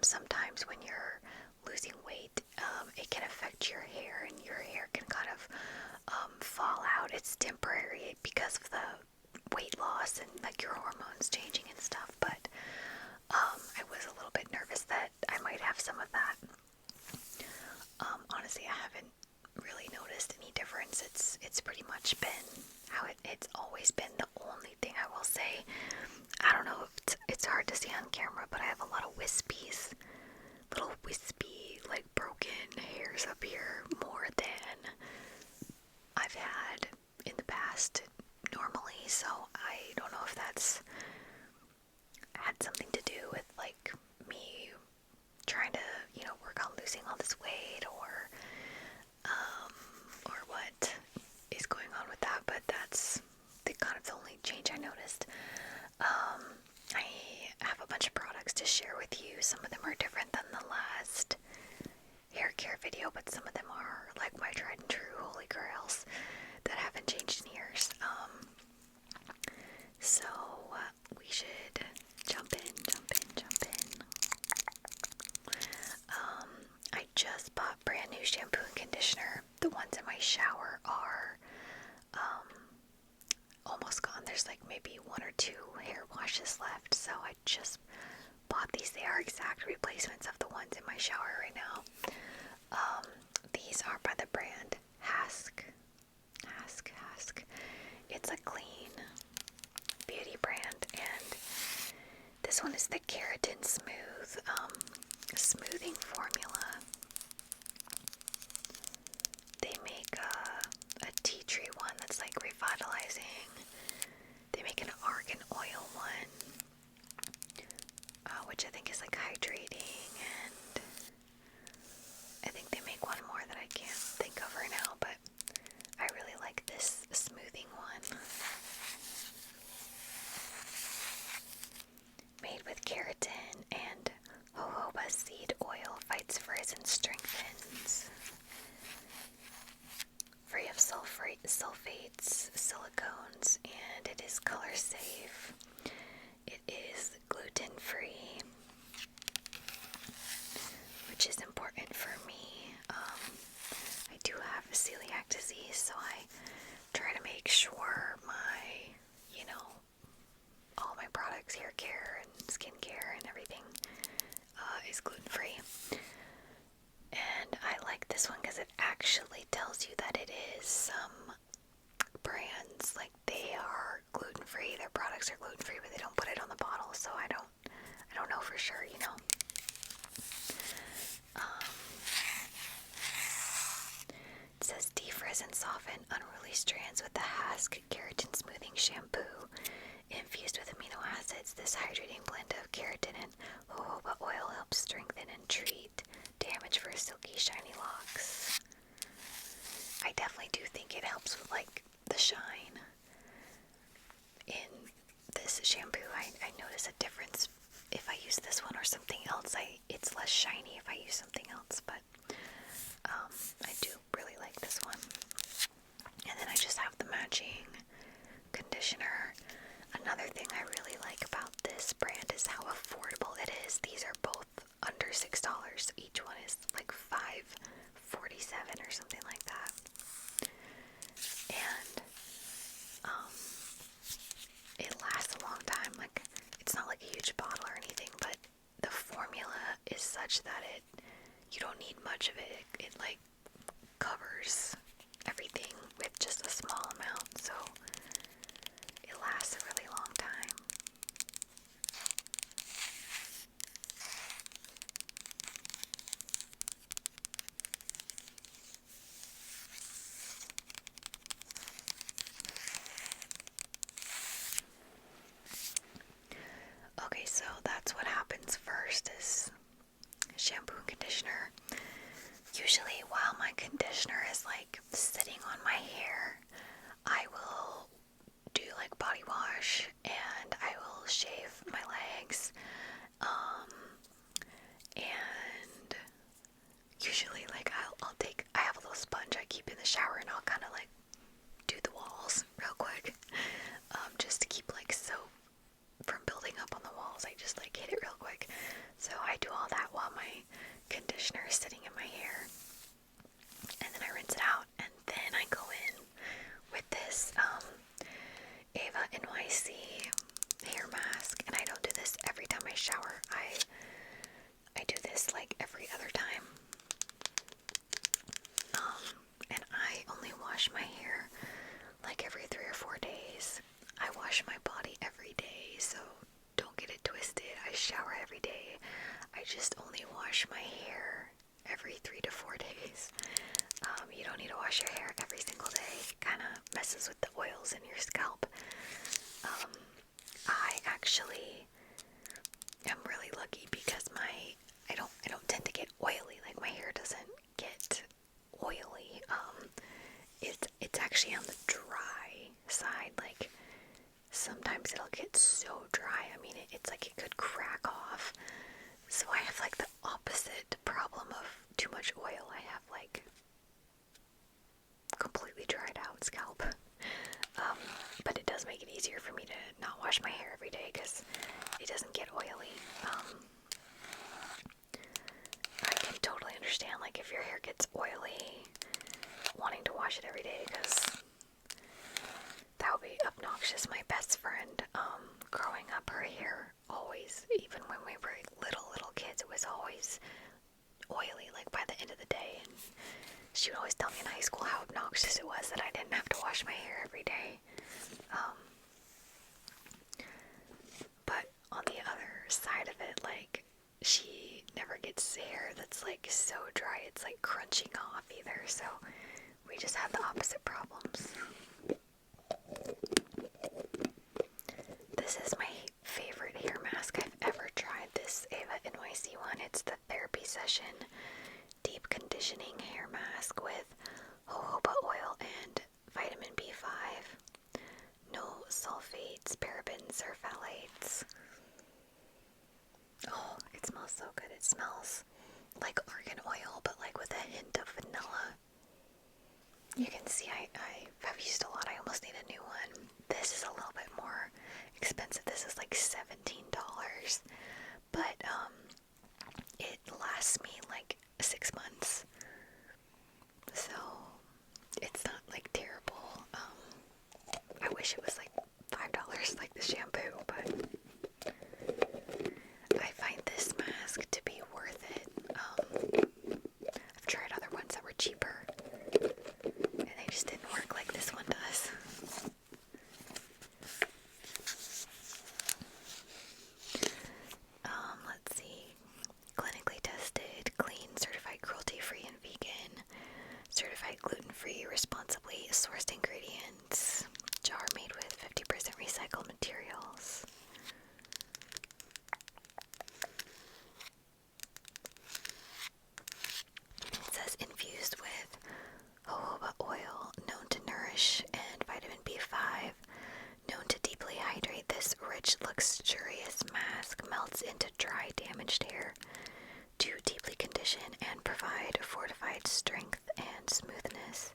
sometimes when you're losing weight, it can affect your hair, and your hair can kind of fall out. It's temporary because of the weight loss and like your hormones changing and stuff, but I was a little bit nervous that I might have some of that. Honestly, I haven't really noticed any difference. It's pretty much been how it's always been. The only thing I will say, I don't know if it's hard to see on camera, but I have a lot of wispies, little wispy, like broken hairs up here, more than I've had in the past normally. So I don't know if that's had something to do with like me trying to, work on losing all this weight, or what is going on with that, but that's the only change I noticed. I have a bunch of products to share with you. Some of them are different than the last hair care video, but some of them are like my tried and true holy grails that haven't changed in years. So we should jump in. I just bought brand new shampoo and conditioner. The ones in my shower are almost gone. There's like maybe one or two hair washes left, so I just bought these. They are exact replacements of the ones in my shower right now. These are by the brand Hask. It's a clean beauty brand, and this one is the Keratin Smooth smoothing formula. They make a tea tree one that's like revitalizing. They make an argan oil one, which I think is like hydrating, and I think they make one more that I can't think of right now, but I really like this smoothing one. Made with keratin and jojoba seed oil, fights frizz and strengthens. Free of sulfates, silicones, and it is color safe. It is gluten free, which is important for me. I do have celiac disease, so I try to make sure my, all my products, hair care and skincare and everything, is gluten free. And I like this one because it actually tells you that it is. Some brands, like, they are gluten free, their products are gluten free, but they don't put it on the bottle, so I don't know for sure, It says defrizz and soften unruly strands with the Hask Keratin Smoothing Shampoo. Infused with amino acids, this hydrating blend of keratin and jojoba oil helps strengthen and treat damage for silky, shiny locks. I definitely do think it helps with, like, the shine. In this shampoo, I notice a difference if I use this one or something else. It's less shiny if I use something else, but I do really like this one. And then I just have the matching conditioner. Another thing I really like about this brand is how affordable it is. These are both under $6. Each one is like $5.47 or something like that. And it lasts a long time. Like, it's not like a huge bottle or anything, but the formula is such that you don't need much of it. It like covers everything with just a small amount, so it lasts a really long time. Okay, so that's what happens first is shampoo and conditioner. Usually while my conditioner is like sitting on my hair, I will do like body wash and I will shave my legs. And usually like I have a little sponge I keep in the shower and I'll kind of like do the walls real quick, just to keep like soap from building up on the walls. I just like hit it real quick. So I do all that while I do this like every other time. And I only wash my hair like every 3 or 4 days. I wash my body every day, so don't get it twisted. I shower every day. I just only wash my hair every 3 to 4 days. You don't need to wash your hair every single day. It kind of messes with the oils in your scalp. I actually am really lucky because I don't tend to get oily. Like my hair doesn't get oily. It's actually on the dry side. Like sometimes it'll get so dry. I mean, it's like it could crack off. So I have like the opposite problem of too much oil. I have like completely dried out scalp. But it does make it easier for me to not wash my hair every day because it doesn't get oily. I can totally understand like if your hair gets oily, wanting to wash it every day because that would be obnoxious. My best friend, growing up, her hair always, even when we were little kids, it was always oily, like by the end of the day. And she would always tell me in high school how obnoxious it was that I didn't have to wash my hair every day. But on the other side of it, like, she never gets hair that's like so dry it's like crunching off either, so we just had the opposite problems. This is my favorite hair mask I've ever tried, this Ava NYC one. It's the Therapy Session Deep Conditioning Hair Mask with jojoba oil and vitamin B5. No sulfates, parabens, or phthalates. Oh, it smells so good. It smells like argan oil, but like with a hint of vanilla. You can see I have used a lot. I almost need a new one. This is a little bit more expensive. This is like $17, but it lasts me like 6 months. So it's not like terrible. I wish it was like $5 like the shampoo, but I find this mask to be worth it. I've tried other ones that were cheaper, and they just didn't work like this one does. Let's see. Clinically tested, clean, certified cruelty-free and vegan, certified gluten-free, responsibly sourced ingredients, jar made with 50% recycled materials. It says infused with jojoba oil, known to nourish, and vitamin B5, known to deeply hydrate. This rich, luxurious mask melts into dry, damaged hair to deeply condition and provide fortified strength and smoothness.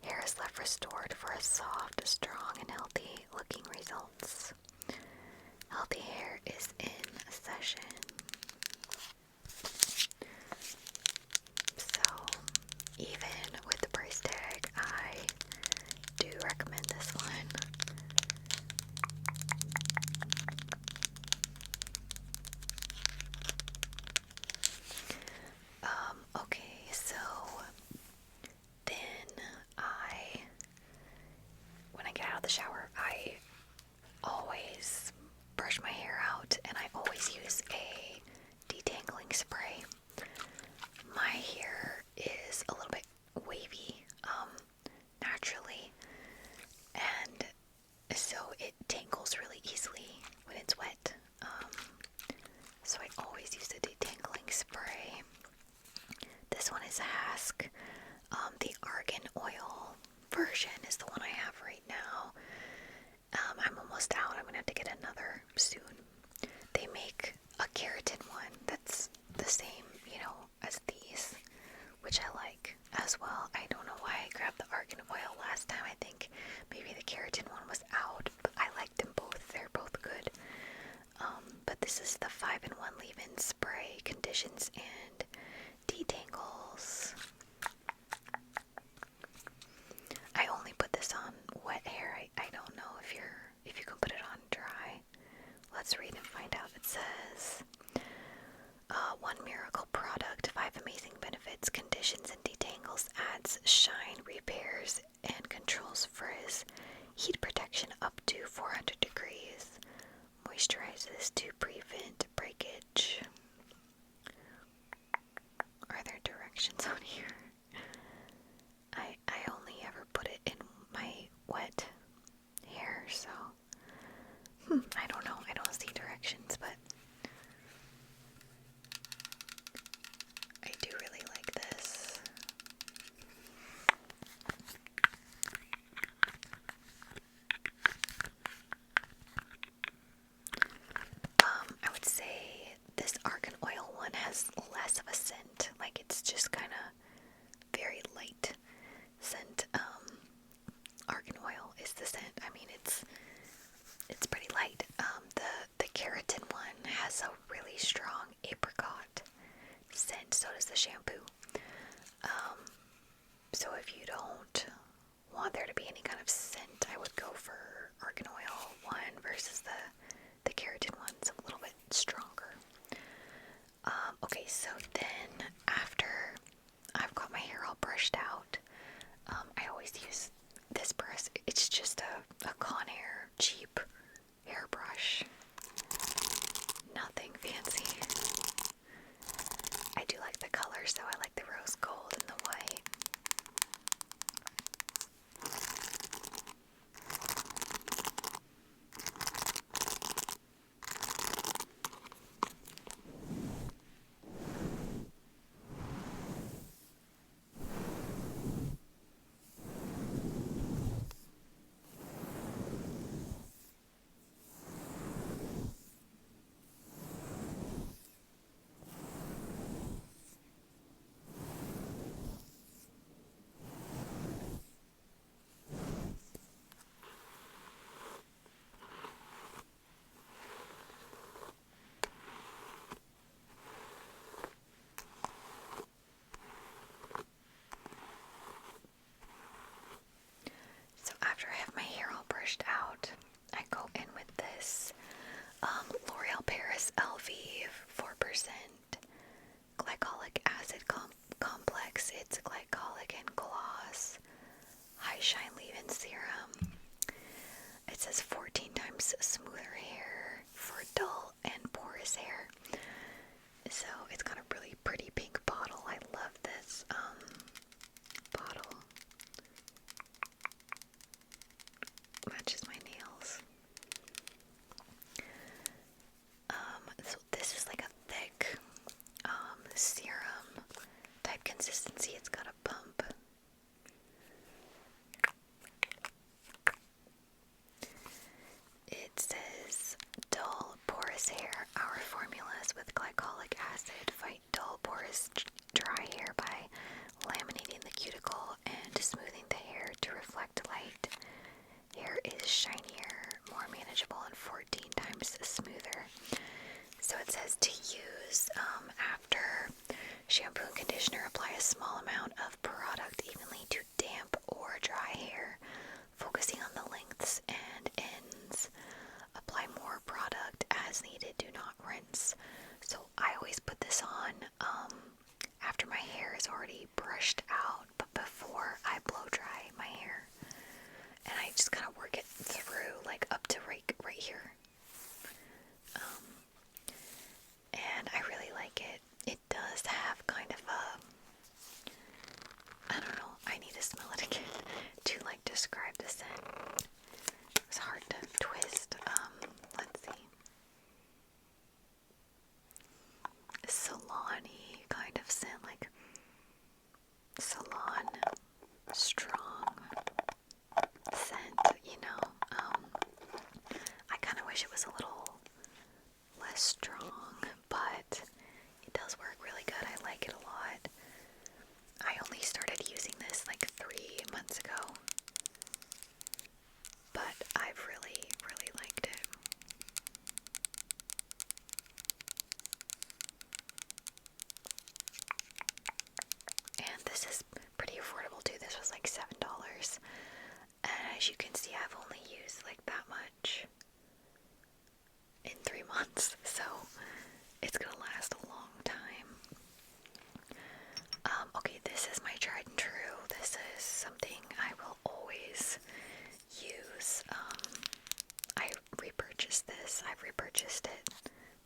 Hair is left restored for a soft, strong, and healthy looking results. Healthy hair is in session. So, even with the price tag, I do recommend this one. Okay, so then when I get out of the shower, I always brush my hair out, and I always use a detangling spray. My hair is a little bit wavy, naturally, and so it tangles really easily when it's wet. So I always use the detangling spray. This one is a Hask. The argan oil version is the one I have right now. I'm almost out. I'm gonna have to get another soon. They make a keratin one that's the same, as these, which I like as well. I don't know why I grabbed the argan oil last time. I think maybe the keratin one was out, but I like them both. They're both good. But this is the 5-in-1 leave-in spray, conditions and detangles. I only put this on wet hair. I don't know if you can put it on dry. Let's read and find out. It says, conditions and detangles, adds shine, repairs, and controls frizz. Heat protection up to 400 degrees. Moisturizes to prevent breakage. Are there directions on here? I only ever put it in my wet hair, so I don't know. I don't see directions, but I do really like this. I would say this argan oil one has less of a scent. Like, it's just kind of very light scent. Argan oil is the scent. I mean, it's pretty light. The keratin one has a really strong apricot scent. So does the shampoo. So if you don't want there to be any kind of scent, I would go for argan oil one versus the keratin one's a little bit stronger. Okay, so then after I've got my hair all brushed out, I always use this brush. It's just a Conair cheap hairbrush. Nothing fancy. I do like the colors though. I like the rose gold and the white. So after I have my hair all brushed out, I go in with this L'Oreal Paris Elvive 4% glycolic acid complex. It's glycolic and gloss high shine leave-in serum. It says 14 times smoother hair for dull and porous hair. So it's got a really pretty pink bottle. I love this bottle. Matches my nails. So this is like a thick serum type consistency. It's got a pump. It says dull porous hair. Our formulas with glycolic acid fight dull porous dry hair by laminating the cuticle and smoothing the hair to reflect light. Hair is shinier, more manageable, and 14 times smoother. So it says to use after shampoo and conditioner, apply a small amount of product evenly to damp or dry hair, focusing on the lengths and ends. Apply more product as needed, do not rinse. So I always put this on after my hair is already brushed out, but before I blow dry my hair. And I just kind of work it through, like up to right here. And I really like it. It does have kind of a, I don't know, I need to smell it again to like describe the scent. It's hard to twist. Let's see. Salon-y kind of scent, like salon, strong scent, you know. I kind of wish it was a little less strong, but it does work really good. I like it a lot. I only started using this like 3 months ago, but I've really, really liked it. And this is pretty affordable too. This was like $7. And as you can see, I've only used like that much in 3 months, so it's gonna last a long time. Okay, this is my tried and true. This is something I will always use. I repurchased this. I've repurchased it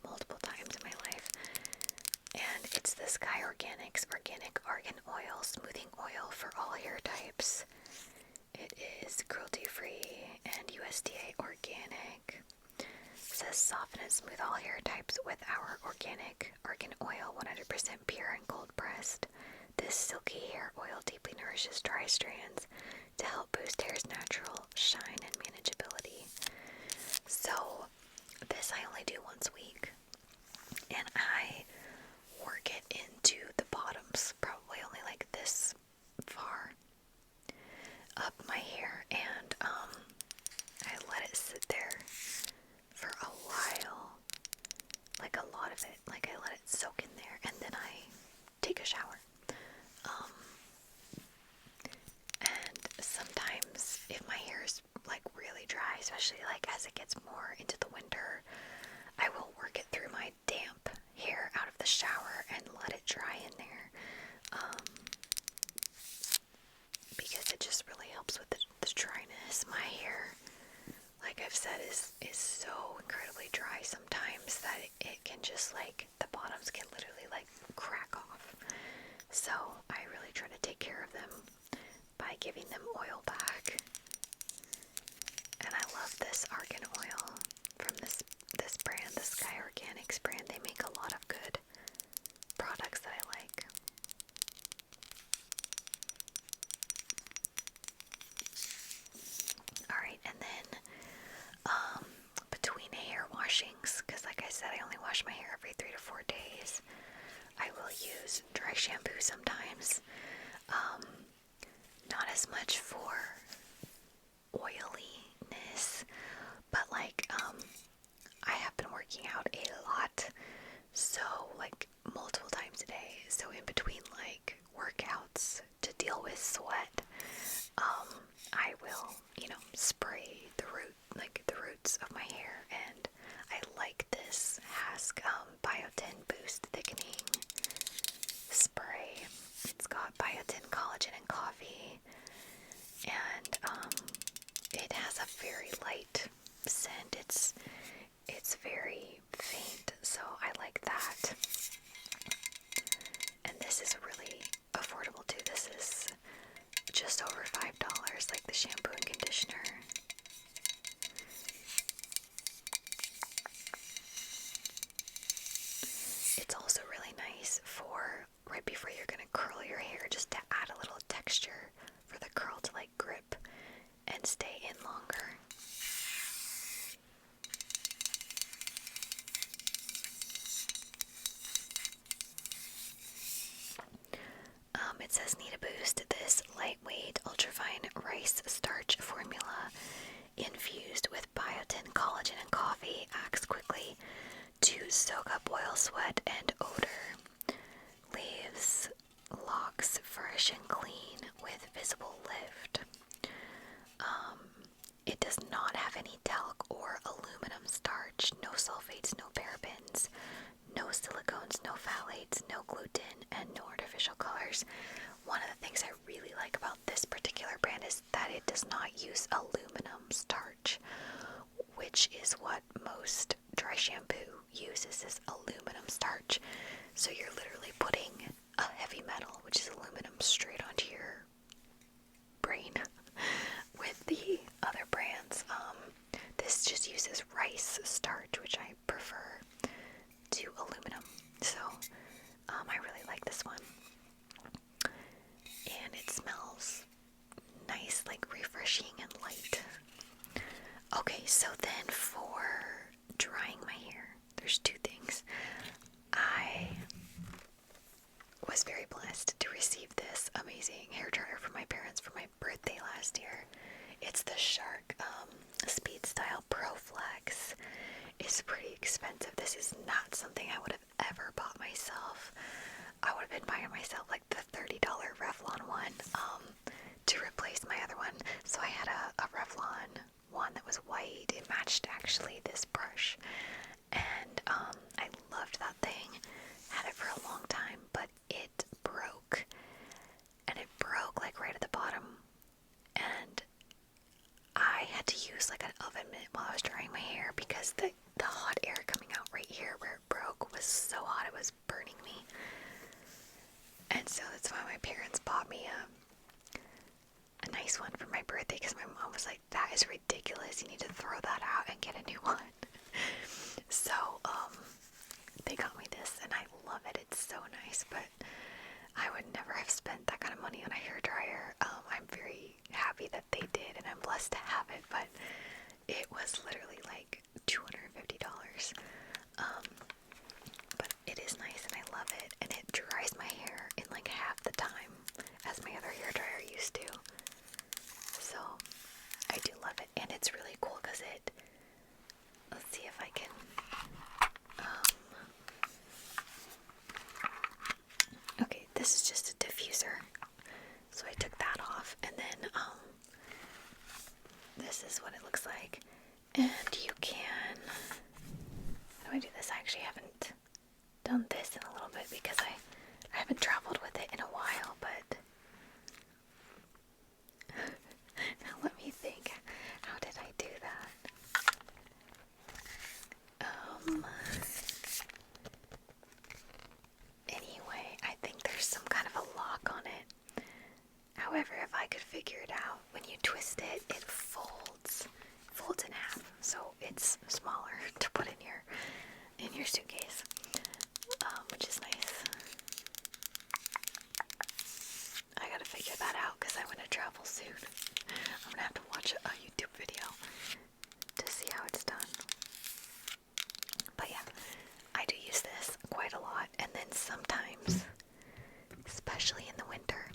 multiple times in my life. And it's the Sky Organics Organic Argan Oil Smoothing Oil for all hair types. It is cruelty-free and USDA organic. It says soften and smooth all hair types with our organic argan oil, 100% pure and cold pressed. This silky hair oil deeply nourishes dry strands to help boost hair's natural shine and manageability. So this I only do once a week, and I work it into the bottoms, probably only like this far up my hair, and I let it sit there for a while, like a lot of it, like I let it soak in there, and then I take a shower. And sometimes if my hair is like really dry, especially like as it gets more into the winter, I will work it through my damp hair out of the shower and let it dry in there, because it just really helps with the dryness. My hair, like I've said, is so incredibly dry sometimes that it can just like, the bottoms can literally like crack off. So I really try to take care of them by giving them oil back. And I love this argan oil from this brand, the Sky Organics brand. They make a lot of good products that I like. Alright, and then between hair washings, because like I said, I only wash my hair every 3 to 4 days, I will use dry shampoo sometimes. Not as much for oiliness, but like I have been working out a lot, so like multiple times a day. So in between like workouts to deal with sweat, I will, spray the roots of my hair, and I like this Hask Biotin Boost Thickening Spray. It's got biotin, collagen, and coffee, and it has a very light scent. It's very faint, so I like that. And this is really affordable too. This is just over $5, like the shampoo and conditioner. It's also really nice for right before you're gonna curl your hair, just to add a little texture for the curl to like grip and stay in longer. It says need a boost. This lightweight ultrafine rice starch formula infused with biotin, collagen, and coffee acts quickly to soak up oil, sweat, and odor. Leaves locks fresh and clean with visible lift. It does not have any talc or aluminum starch, no sulfates, no parabens, no silicones, no phthalates, no gluten, and no artificial colors. One of the things I really like about this particular brand is that it does not use aluminum starch, which is what most dry shampoo uses, is aluminum starch. So you're literally putting a heavy metal, which is aluminum, straight onto your brain. With the other brands, this just uses rice starch, which I prefer to aluminum. So I really like this one, and it smells nice, like refreshing and light. Okay, so then for drying my hair, there's two things. I was very blessed to receive this amazing hair dryer from my parents for my birthday last year. It's the Shark Speed Style Pro Flex. It's pretty expensive. This is not something I would have ever bought myself. I would have been buying myself like the $30 Revlon one to replace my other one. So I had a Revlon one that was white. It matched actually this brush, and I loved. loved that thing. Had it for a long time, but it broke. And I had to replace it. And I was And so that's why my parents bought me a nice one for my birthday, because my mom was like, that is ridiculous, you need to throw that out and get a new one. So they got me this, and I love it. It's so nice, but I would never have spent that kind of money on a hairdryer. I'm very happy that they did, and I'm blessed to have it, but it was literally like $250. But it is nice, and I love it, and it dries my hair in like half the time as my other hairdryer used to. So I do love it, and it's really cool because let's see if I can, okay, this is just a diffuser, so I took that off, and then, this is what it looks like, and you can, how do I do this? I actually haven't done this in a little bit because I haven't traveled with it in a while, but now let me think. How did I do that? Anyway, I think there's some kind of a lock on it. However, if I could figure it out, when you twist it, it folds in half, so it's smaller to put in your suitcase, which is nice. I gotta figure that out because I'm gonna travel soon. I'm gonna have to watch a YouTube video to see how it's done. But yeah, I do use this quite a lot, and then sometimes, especially in the winter,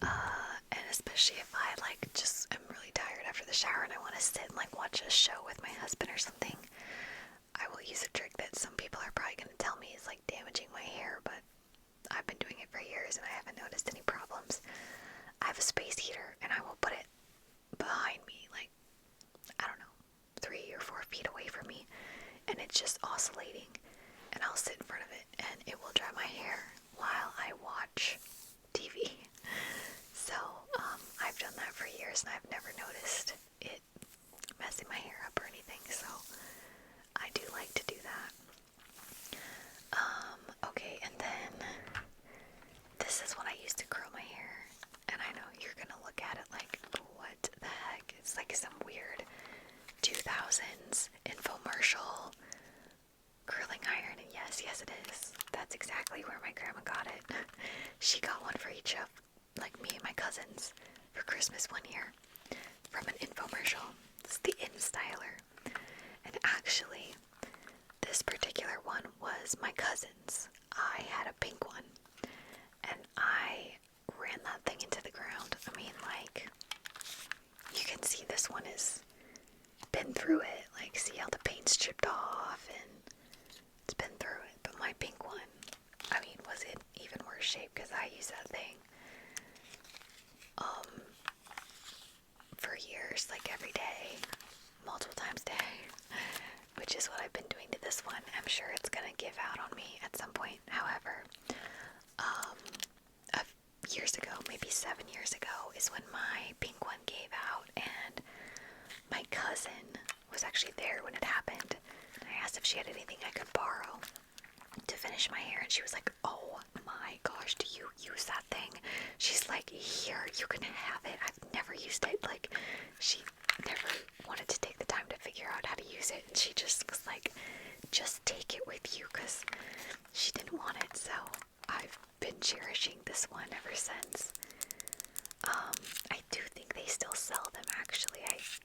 and especially if I just am really tired after the shower and I want to sit and watch a show with my husband or something, I will use a trick that some people are probably going to tell me is damaging my hair, but I've been doing it for years and I haven't noticed any problems. I have a space heater and I will put it behind me, I don't know, 3 or 4 feet away from me, and it's just oscillating, and I'll sit in front of it and it will dry my hair while I watch TV. So I've done that for years and I've never noticed it messing my hair up or anything, so I do like to do that. Okay, and then this is what I use to curl my hair, and I know you're gonna look at it like, what the heck? It's like some weird 2000s infomercial curling iron, and yes it is. That's exactly where my grandma got it. She got one for each of me and my cousins for Christmas one year from an infomercial. It's the InStyler, and actually this particular one was my cousin's. I had a pink one, and I ran that thing into the ground. I mean, you can see this one has been through it. See how the paint's chipped off, and it's been through it. But my pink one, I mean, was in even worse shape because I used that thing for years, every day, multiple times a day, which is what I've been doing to this one. I'm sure it's gonna give out on me at some point. However, years ago, maybe 7 years ago, is when my pink one gave out, and my cousin was actually there when it happened. And I asked if she had anything I could borrow to finish my hair, and she was like, oh my gosh, do you use that thing? She's like, here, you can have it. I've never used it. She never wanted to take the time to figure out how to use it, and she just was like, just take it with you, because she didn't want it. So I've been cherishing this one ever since. I do think they still sell them, actually.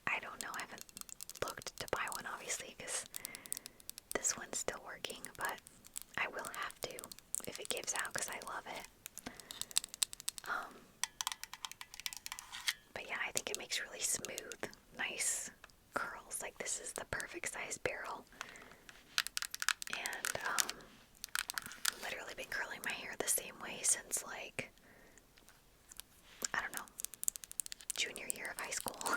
I don't know, I haven't looked to buy one, obviously, because this one's still working, but I will have to if it gives out, because I love it. But yeah, I think it makes really smooth, nice curls. This is the perfect size barrel. And literally been curling my hair the same way since I don't know, junior year of high school.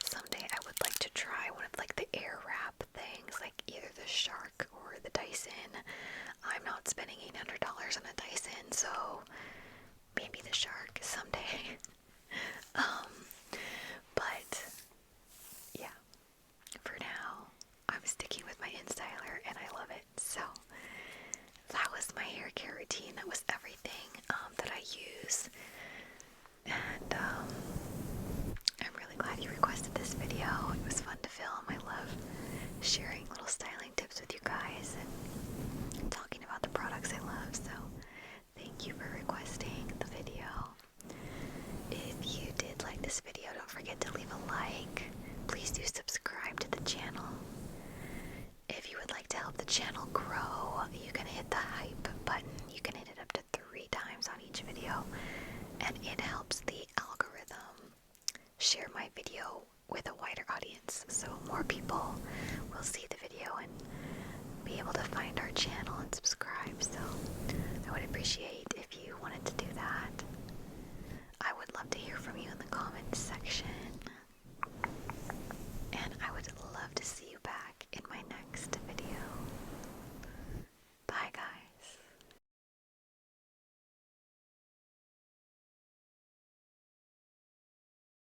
Someday I would like to try one of the air wrap things, either the Shark or the Dyson. I'm not spending $800 on a Dyson, so maybe the Shark someday. But yeah, for now I'm sticking with my InStyler, and I channel grow, you can hit the hype button. You can hit it up to 3 times on each video, and it helps the algorithm share my video with a wider audience, so more people will see the video and be able to find our channel and subscribe. So I would appreciate